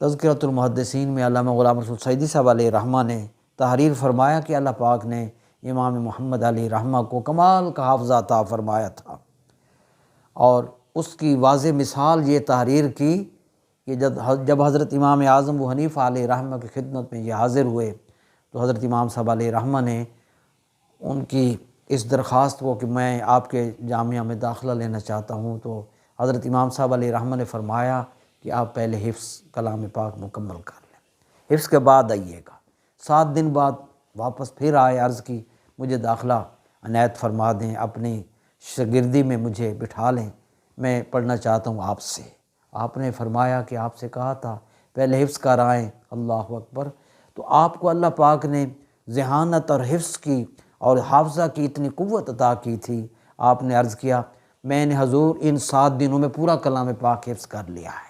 تذکرۃ المحدثین میں علامہ غلام رسول سعیدی صاحب علیہ رحمہ نے تحریر فرمایا کہ اللہ پاک نے امام محمد علیہ رحمہ کو کمال کا حافظہ عطا فرمایا تھا، اور اس کی واضح مثال یہ تحریر کی کہ جب حضرت امام اعظم ابو حنیفہ علیہ رحمہ کی خدمت میں یہ حاضر ہوئے تو حضرت امام صاحب علیہ رحمہ نے ان کی اس درخواست کو کہ میں آپ کے جامعہ میں داخلہ لینا چاہتا ہوں، تو حضرت امام صاحب علیہ رحمہ نے فرمایا کہ آپ پہلے حفظ کلام پاک مکمل کر لیں، حفظ کے بعد آئیے گا۔ 7 دن بعد واپس پھر آئے، عرض کی مجھے داخلہ عنایت فرما دیں، اپنی شاگردی میں مجھے بٹھا لیں، میں پڑھنا چاہتا ہوں آپ سے۔ آپ نے فرمایا کہ آپ سے کہا تھا پہلے حفظ کرائیں، اللہ اکبر۔ تو آپ کو اللہ پاک نے ذہانت اور حفظ کی اور حافظہ کی اتنی قوت عطا کی تھی۔ آپ نے عرض کیا میں نے حضور ان 7 دنوں میں پورا کلام پاک حفظ کر لیا ہے۔